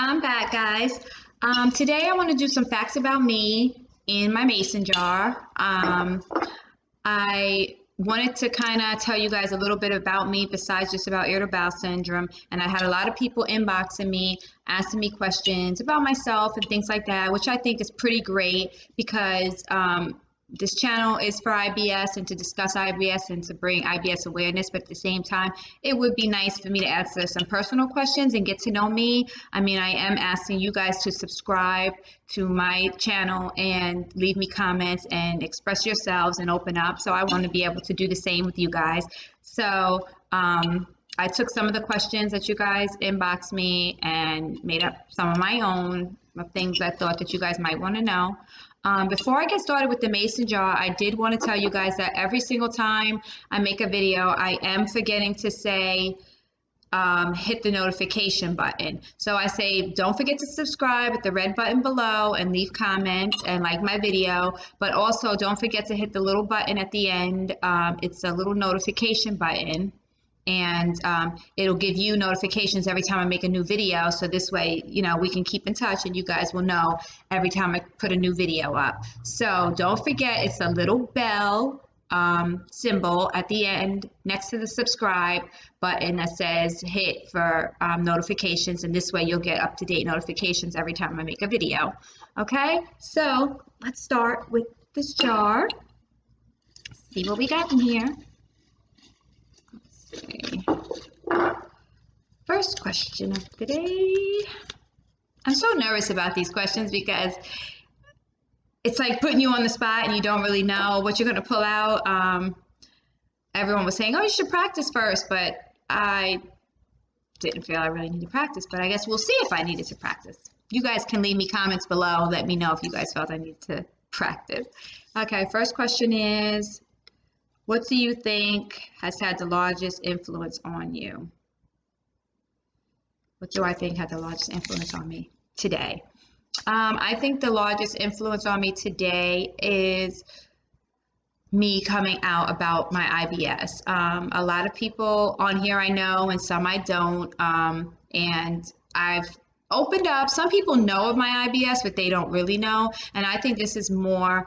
I'm back, guys. Today I want to do some facts about me in my mason jar. I wanted to kind of tell you guys a little bit about me besides just about irritable bowel syndrome. And I had a lot of people inboxing me, asking me questions about myself and things like that, which I think is pretty great because this channel is for IBS and to discuss IBS and to bring IBS awareness, but at the same time, it would be nice for me to answer some personal questions and get to know me. I mean, I am asking you guys to subscribe to my channel and leave me comments and express yourselves and open up. So I want to be able to do the same with you guys. So I took some of the questions that you guys inboxed me and made up some of my own of things I thought that you guys might want to know. Before I get started with the mason jar, I did want to tell you guys that every single time I make a video, I am forgetting to say, hit the notification button. So I say, don't forget to subscribe with the red button below and leave comments and like my video, but also don't forget to hit the little button at the end. It's a little notification button. And it'll give you notifications every time I make a new video. So this way, you know, we can keep in touch and you guys will know every time I put a new video up. So don't forget, it's a little bell symbol at the end next to the subscribe button that says hit for notifications. And this way you'll get up-to-date notifications every time I make a video. Okay, so let's start with this jar. See what we got in here. First question of the day. I'm so nervous about these questions because it's like putting you on the spot and you don't really know what you're going to pull out. Everyone was saying, oh, you should practice first, but I didn't feel I really need to practice, but I guess we'll see if I needed to practice. You guys can leave me comments below. Let me know if you guys felt I needed to practice. Okay, first question is, what do you think has had the largest influence on you? What do I think had the largest influence on me today? I think the largest influence on me today is me coming out about my IBS. A lot of people on here I know and some I don't. And I've opened up. Some people know of my IBS, but they don't really know. And I think this is more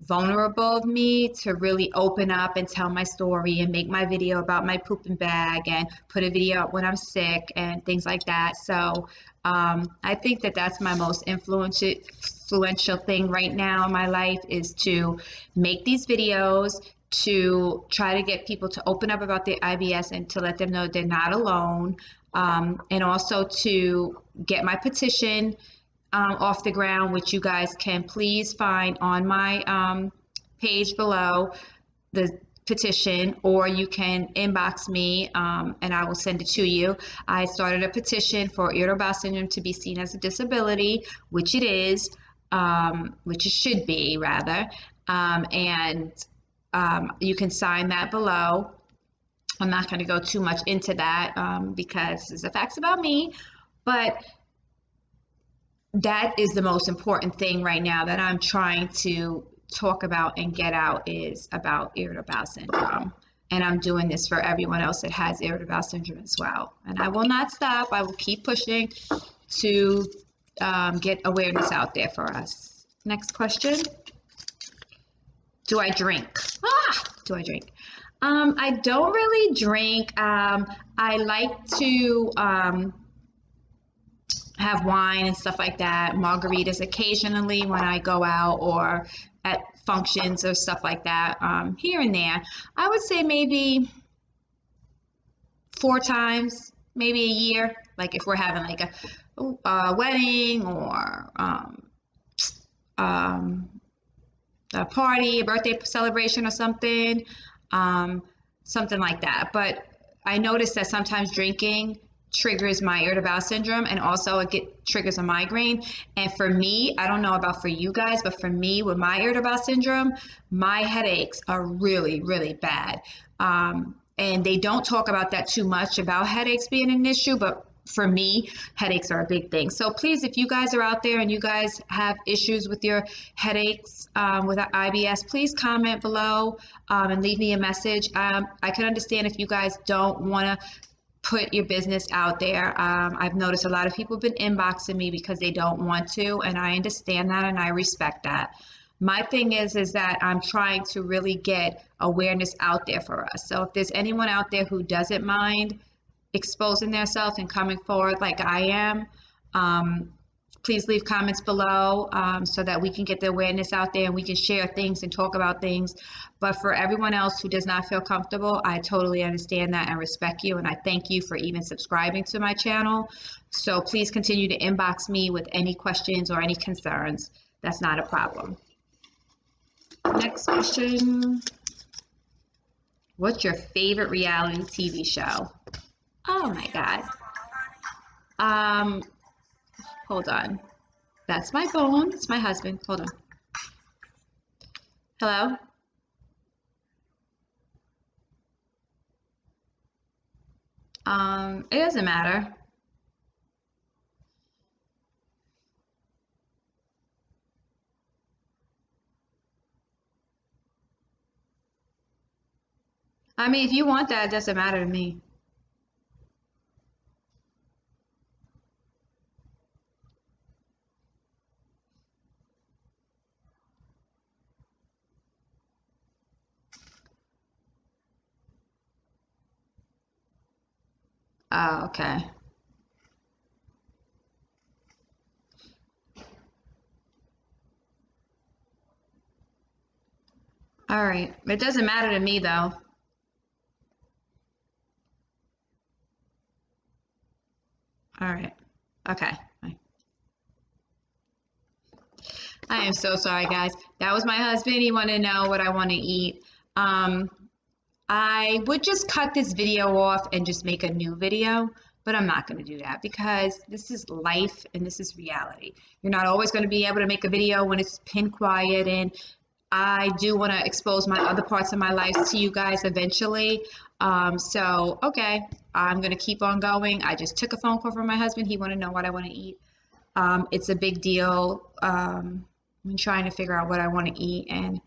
vulnerable of me to really open up and tell my story and make my video about my pooping bag and put a video up when I'm sick and things like that. So I think that that's my most influential thing right now in my life, is to make these videos, to try to get people to open up about their IBS and to let them know they're not alone, and also to get my petition off the ground, which you guys can please find on my page below, the petition, or you can inbox me and I will send it to you. I started a petition for irritable bowel syndrome to be seen as a disability, which it is, which it should be rather, and you can sign that below. I'm not going to go too much into that because it's the facts about me, but that is the most important thing right now that I'm trying to talk about and get out, is about irritable bowel syndrome. And I'm doing this for everyone else that has irritable bowel syndrome as well. And I will not stop. I will keep pushing to get awareness out there for us. Next question. Do I drink? Do I drink? I don't really drink. I like to have wine and stuff like that, margaritas occasionally when I go out or at functions or stuff like that, here and there. I would say maybe 4 times, maybe a year, like if we're having like a wedding or a party, a birthday celebration or something, something like that. But I noticed that sometimes drinking triggers my irritable bowel syndrome, and also it triggers a migraine. And for me, I don't know about for you guys, but for me with my irritable bowel syndrome, my headaches are really, really bad. And they don't talk about that too much, about headaches being an issue, but for me, headaches are a big thing. So please, if you guys are out there and you guys have issues with your headaches with IBS, please comment below and leave me a message. I can understand if you guys don't want to put your business out there. I've noticed a lot of people have been inboxing me because they don't want to, and I understand that and I respect that. My thing is that I'm trying to really get awareness out there for us. So if there's anyone out there who doesn't mind exposing themselves and coming forward like I am, please leave comments below so that we can get the awareness out there and we can share things and talk about things. But for everyone else who does not feel comfortable, I totally understand that and respect you. And I thank you for even subscribing to my channel. So please continue to inbox me with any questions or any concerns. That's not a problem. Next question. What's your favorite reality TV show? Oh my God. Hold on. That's my phone. It's my husband. Hold on. Hello? It doesn't matter. I mean, if you want that, it doesn't matter to me. Oh, okay. All right. It doesn't matter to me though. All right. Okay. I am so sorry, guys. That was my husband. He wanted to know what I want to eat. I would just cut this video off and just make a new video, but I'm not going to do that because this is life and this is reality. You're not always going to be able to make a video when it's pin quiet, and I do want to expose my other parts of my life to you guys eventually. So, okay, I'm going to keep on going. I just took a phone call from my husband. He wanted to know what I want to eat. It's a big deal. I'm trying to figure out what I want to eat and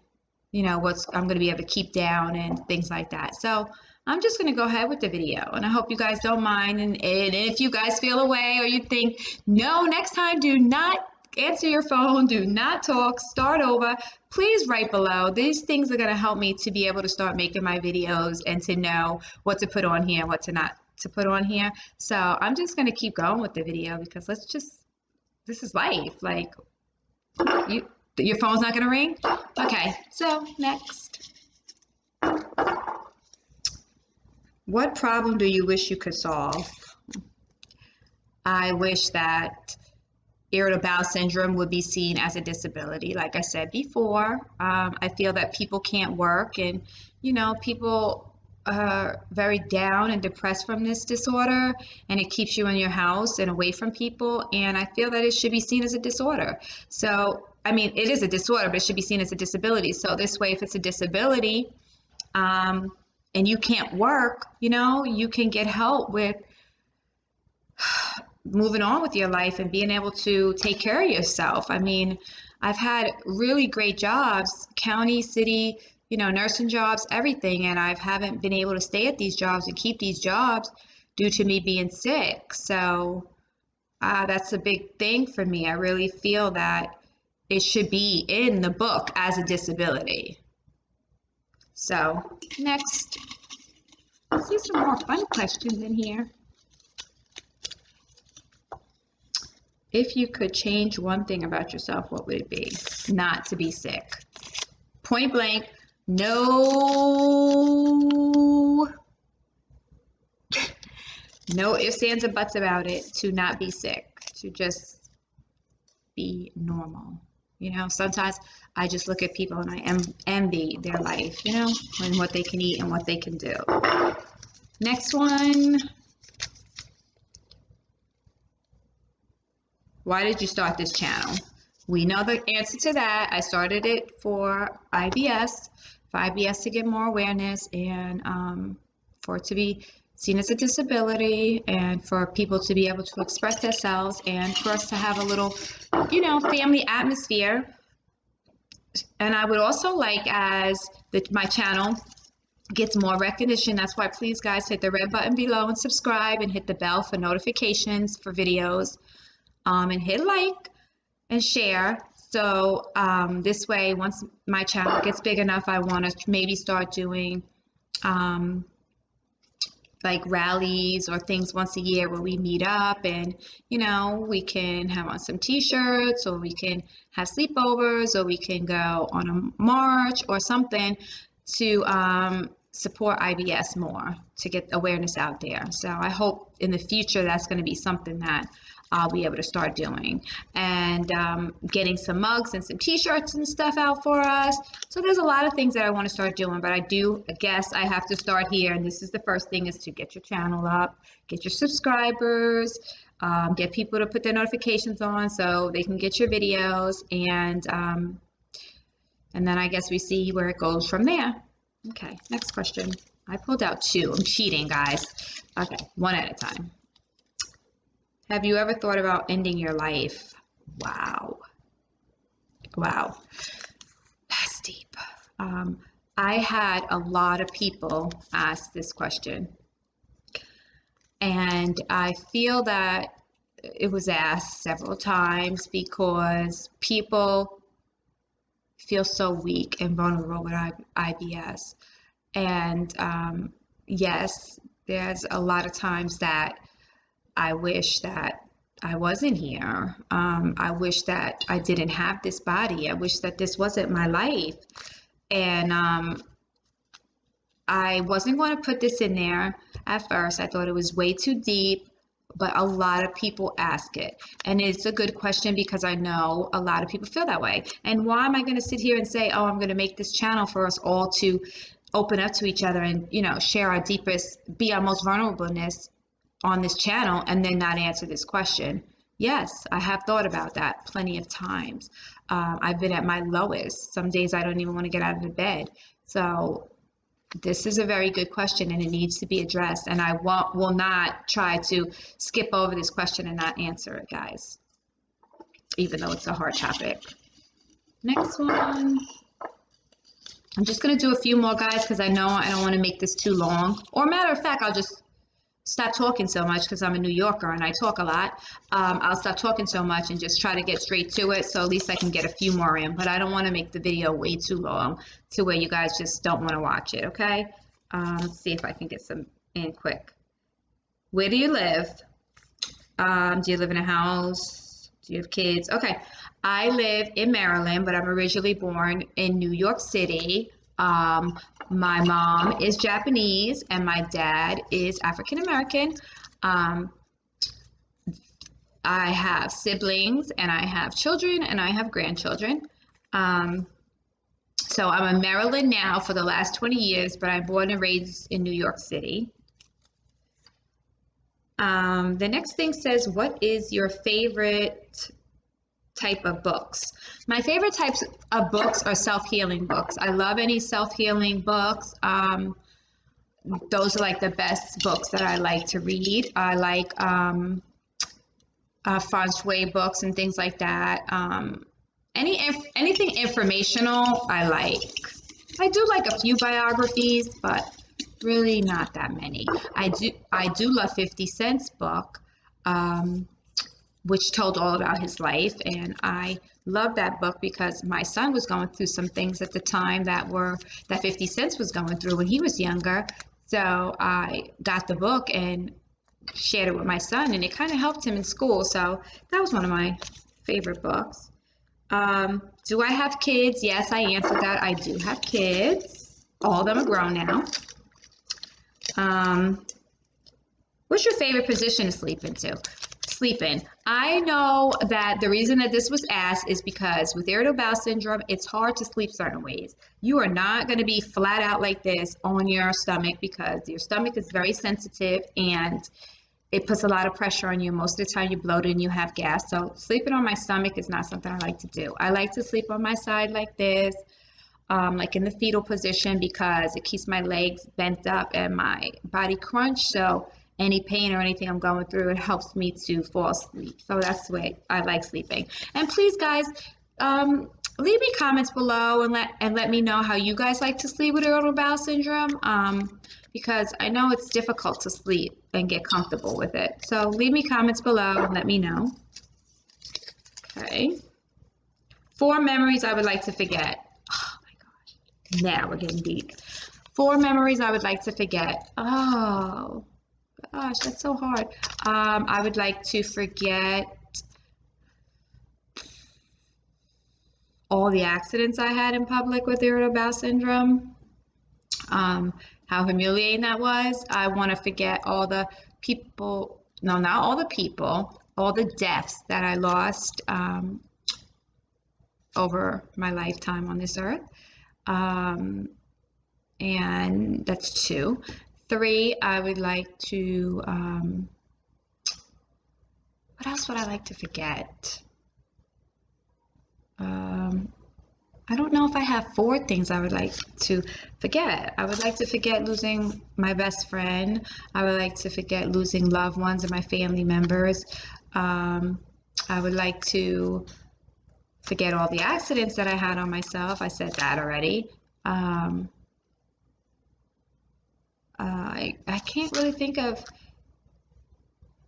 you know what's I'm going to be able to keep down and things like that. So I'm just going to go ahead with the video, and I hope you guys don't mind. And if you guys feel away or you think no, next time do not answer your phone, do not talk, start over, please write below. These things are going to help me to be able to start making my videos and to know what to put on here, what to not to put on here. So I'm just going to keep going with the video because this is life. Like your phone's not going to ring? Okay, so next. What problem do you wish you could solve? I wish that irritable bowel syndrome would be seen as a disability. Like I said before, I feel that people can't work, and you know, people are very down and depressed from this disorder, and it keeps you in your house and away from people, and I feel that it should be seen as a disorder. So I mean, it is a disorder, but it should be seen as a disability. So this way, if it's a disability, and you can't work, you know, you can get help with moving on with your life and being able to take care of yourself. I mean, I've had really great jobs, county, city, you know, nursing jobs, everything, and I haven't been able to stay at these jobs and keep these jobs due to me being sick. So that's a big thing for me. I really feel that it should be in the book as a disability. So next, let's see some more fun questions in here. If you could change one thing about yourself, what would it be? Not to be sick. Point blank, no ifs, ands, or buts about it. To not be sick, to just be normal. You know, sometimes I just look at people and I envy their life, you know, and what they can eat and what they can do. Next one. Why did you start this channel? We know the answer to that. I started it for IBS to get more awareness and for it to be seen as a disability and for people to be able to express themselves and for us to have a little, you know, family atmosphere. And I would also like as my channel gets more recognition. That's why, please guys, hit the red button below and subscribe, and hit the bell for notifications for videos, and hit like and share. So this way, once my channel gets big enough, I want to maybe start doing like rallies or things once a year where we meet up, and we can have on some t-shirts, or we can have sleepovers, or we can go on a march or something to support IBS more, to get awareness out there. So I hope in the future that's going to be something that I'll be able to start doing, and getting some mugs and some t-shirts and stuff out for us. So there's a lot of things that I want to start doing, but I guess I have to start here, and this is the first thing, is to get your channel up, get your subscribers, get people to put their notifications on so they can get your videos, and then I guess we see where it goes from there. Okay, next question. I pulled out 2. I'm cheating, guys. Okay, one at a time. Have you ever thought about ending your life? Wow. Wow. That's deep. I had a lot of people ask this question, and I feel that it was asked several times because people feel so weak and vulnerable with IBS. And yes, there's a lot of times that I wish that I wasn't here. I wish that I didn't have this body. I wish that this wasn't my life. And I wasn't going to put this in there at first. I thought it was way too deep, but a lot of people ask it. And it's a good question because I know a lot of people feel that way. And why am I going to sit here and say, oh, I'm going to make this channel for us all to open up to each other and, share our deepest, be our most vulnerableness on this channel, and then not answer this question? Yes, I have thought about that plenty of times. I've been at my lowest. Some days I don't even want to get out of the bed. So this is a very good question, and it needs to be addressed. And I will not try to skip over this question and not answer it, guys, even though it's a hard topic. Next one. I'm just going to do a few more, guys, because I know I don't want to make this too long. Or matter of fact, I'll just stop talking so much because I'm a New Yorker and I talk a lot. I'll stop talking so much and just try to get straight to it, so at least I can get a few more in. But I don't want to make the video way too long to where you guys just don't want to watch it, okay? Let's see if I can get some in quick. Where do you live? Do you live in a house? Do you have kids? Okay. I live in Maryland, but I'm originally born in New York City. My mom is Japanese and my dad is African American. I have siblings, and I have children, and I have grandchildren. So I'm in Maryland now for the last 20 years, but I'm born and raised in New York City. The next thing says, what is your favorite type of books? My favorite types of books are self-healing books. I love any self-healing books. Those are like the best books that I like to read. I like feng shui books and things like that. Anything informational I like. I do like a few biographies, but really not that many. I do love 50 Cent's book, which told all about his life, and I love that book because my son was going through some things at the time that 50 Cent was going through when he was younger. So I got the book and shared it with my son, and it kind of helped him in school. So that was one of my favorite books. Do I have kids? Yes, I answered that. I do have kids. All of them are grown now. What's your favorite position to sleep into? Sleep in. I know that the reason that this was asked is because with irritable bowel syndrome, it's hard to sleep certain ways. You are not going to be flat out like this on your stomach because your stomach is very sensitive and it puts a lot of pressure on you. Most of the time you're bloated and you have gas. So sleeping on my stomach is not something I like to do. I like to sleep on my side like this, like in the fetal position, because it keeps my legs bent up and my body crunched. So any pain or anything I'm going through, it helps me to fall asleep. So that's the way I like sleeping. And please, guys, leave me comments below and let me know how you guys like to sleep with irritable bowel syndrome. Because I know it's difficult to sleep and get comfortable with it. So leave me comments below and let me know. Okay. 4 memories I would like to forget. Oh my gosh. Now we're getting deep. 4 memories I would like to forget. Oh gosh, that's so hard. I would like to forget all the accidents I had in public with irritable bowel syndrome. How humiliating that was. I want to forget all the people, no, not all the people, all the deaths that I lost over my lifetime on this earth. And that's 2. 3, I would like to, what else would I like to forget? I don't know if I have 4 things I would like to forget. I would like to forget losing my best friend. I would like to forget losing loved ones and my family members. I would like to forget all the accidents that I had on myself. I said that already. I can't really think of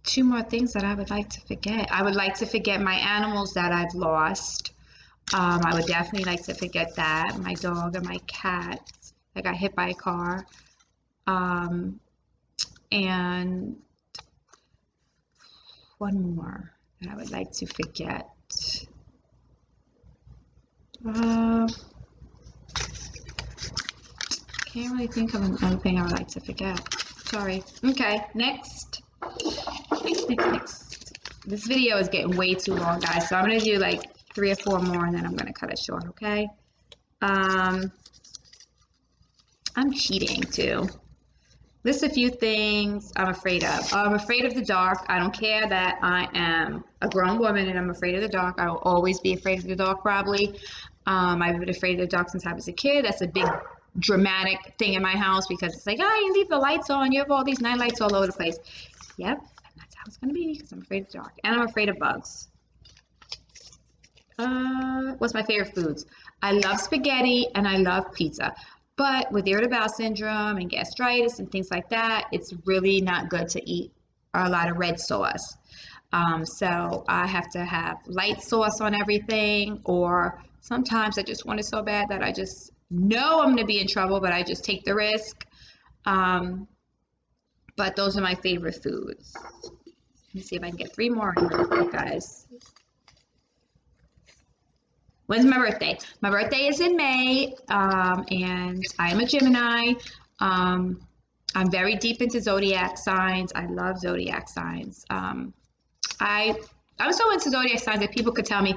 2 more things that I would like to forget. I would like to forget my animals that I've lost. I would definitely like to forget that. My dog and my cat that got hit by a car. And one more that I would like to forget. Can't really think of another thing I would like to forget. Sorry. Okay, next. Next. This video is getting way too long, guys, so I'm going to do like 3 or 4 more and then I'm going to cut it short, okay? I'm cheating too. List a few things I'm afraid of. I'm afraid of the dark. I don't care that I am a grown woman and I'm afraid of the dark. I will always be afraid of the dark, probably. I've been afraid of the dark since I was a kid. That's a big dramatic thing in my house because it's like, oh, you leave the lights on. You have all these night lights all over the place. Yep, and that's how it's going to be because I'm afraid of the dark. And I'm afraid of bugs. What's my favorite foods? I love spaghetti and I love pizza. But with irritable bowel syndrome and gastritis and things like that, it's really not good to eat a lot of red sauce. So I have to have light sauce on everything, or sometimes I just want it so bad that I just know I'm going to be in trouble, but I just take the risk. But those are my favorite foods. Let me see if I can get 3 more in real quick, guys. When's my birthday? My birthday is in May, and I am a Gemini. I'm very deep into zodiac signs. I love zodiac signs. I'm so into zodiac signs that people could tell me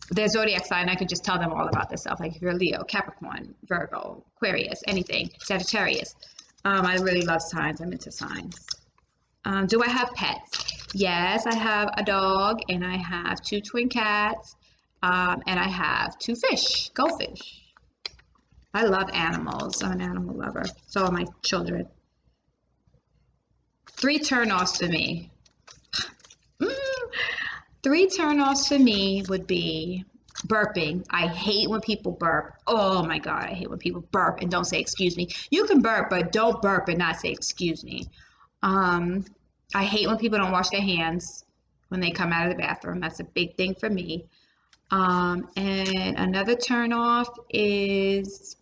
their zodiac sign. I could just tell them all about this stuff. Like if you're Leo, Capricorn, Virgo, Aquarius, anything, Sagittarius. I really love signs. I'm into signs. Do I have pets? Yes, I have a dog, and I have 2 twin cats. And I have 2 fish, goldfish. I love animals. I'm an animal lover. So are my children. 3 turnoffs for me. 3 turnoffs for me would be burping. I hate when people burp. Oh my God, I hate when people burp and don't say excuse me. You can burp, but don't burp and not say excuse me. I hate when people don't wash their hands when they come out of the bathroom. That's a big thing for me. And another turn off is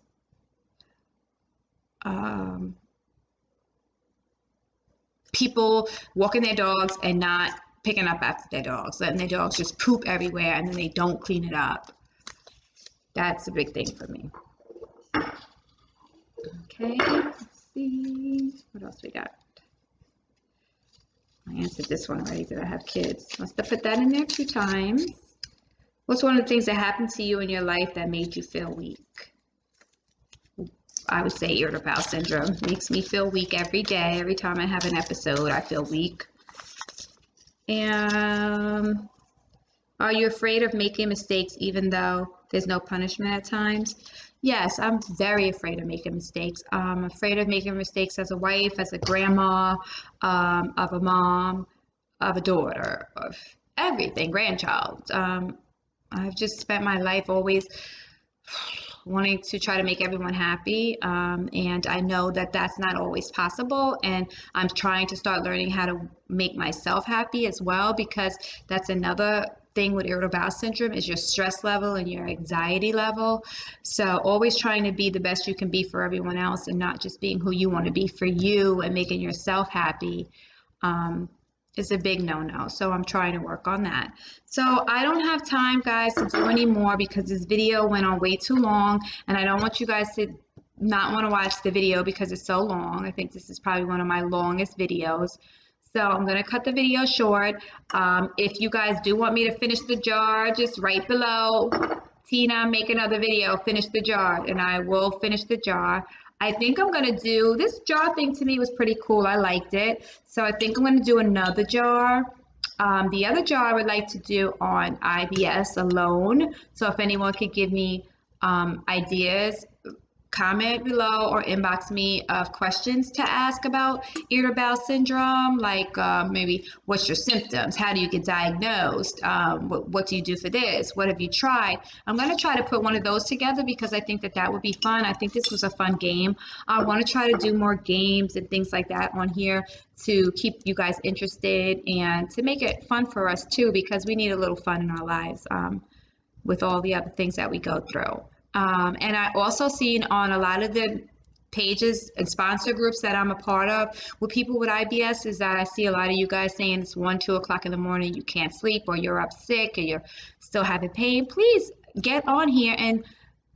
people walking their dogs and not picking up after their dogs, letting their dogs just poop everywhere and then they don't clean it up. That's a big thing for me. Okay, let's see. What else we got? I answered this one already. Did I have kids? Must have put that in there 2 times. What's one of the things that happened to you in your life that made you feel weak? I would say irritable bowel syndrome makes me feel weak every day. Every time I have an episode, I feel weak. And are you afraid of making mistakes even though there's no punishment at times? Yes, I'm very afraid of making mistakes. I'm afraid of making mistakes as a wife, as a grandma, of a mom, of a daughter, of everything, grandchild. I've just spent my life always wanting to try to make everyone happy. And I know that that's not always possible. And I'm trying to start learning how to make myself happy as well, because that's another thing with irritable bowel syndrome is your stress level and your anxiety level. So always trying to be the best you can be for everyone else and not just being who you want to be for you and making yourself happy. Is a big no-no. So I'm trying to work on that. So I don't have time, guys, to do any more because this video went on way too long, and I don't want you guys to not want to watch the video because it's so long. I think this is probably one of my longest videos. So I'm going to cut the video short. If you guys do want me to finish the jar, just write below, Tina, make another video, finish the jar, and I will finish the jar. I think I'm going to do, this jar thing to me was pretty cool. I liked it. So I think I'm going to do another jar. The other jar I would like to do on IBS alone. So if anyone could give me ideas, comment below or inbox me of questions to ask about irritable bowel syndrome, like maybe what's your symptoms, how do you get diagnosed, what do you do for this, what have you tried. I'm going to try to put one of those together because I think that that would be fun. I think this was a fun game. I want to try to do more games and things like that on here to keep you guys interested and to make it fun for us too, because we need a little fun in our lives with all the other things that we go through. And I also seen on a lot of the pages and sponsor groups that I'm a part of with people with IBS is that I see a lot of you guys saying it's 1, 2 o'clock in the morning, you can't sleep, or you're up sick, or you're still having pain. Please get on here and,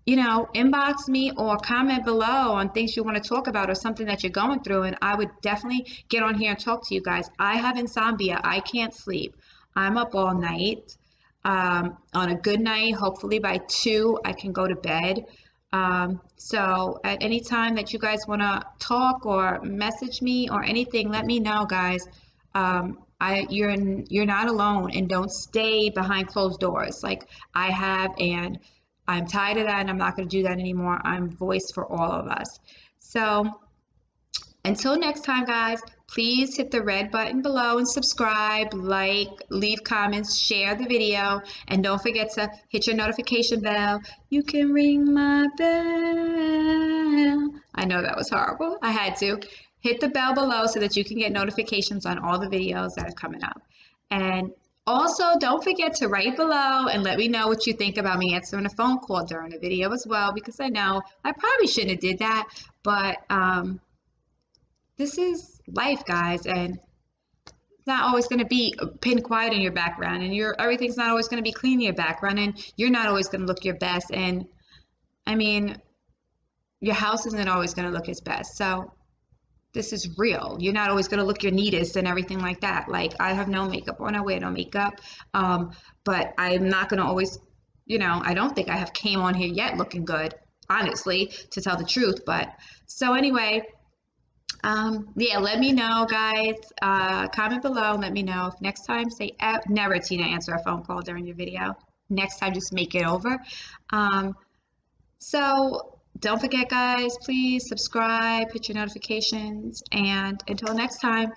you know, inbox me or comment below on things you want to talk about or something that you're going through. And I would definitely get on here and talk to you guys. I have insomnia. I can't sleep. I'm up all night. On a good night, hopefully by 2, I can go to bed. So at any time that you guys want to talk or message me or anything, let me know, guys. You're not alone, and don't stay behind closed doors like I have, and I'm tired of that, and I'm not going to do that anymore. I'm voice for all of us. So until next time, guys, please hit the red button below and subscribe, like, leave comments, share the video, and don't forget to hit your notification bell. You can ring my bell. I know that was horrible. I had to. Hit the bell below so that you can get notifications on all the videos that are coming up. And also, don't forget to write below and let me know what you think about me answering a phone call during the video as well, because I know I probably shouldn't have did that, but this is life, guys, and it's not always going to be pin quiet in your background, and everything's not always going to be clean in your background, and you're not always going to look your best. And I mean, your house isn't always going to look its best. So this is real. You're not always going to look your neatest and everything like that. Like, I have no makeup on. I wear no makeup, but I'm not going to always, you know, I don't think I have came on here yet looking good, honestly, to tell the truth. But so anyway. Yeah, let me know, guys. Comment below and let me know. If next time, say never, Tina, answer a phone call during your video. Next time, just make it over. So don't forget, guys, please subscribe, hit your notifications, and until next time,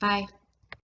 bye.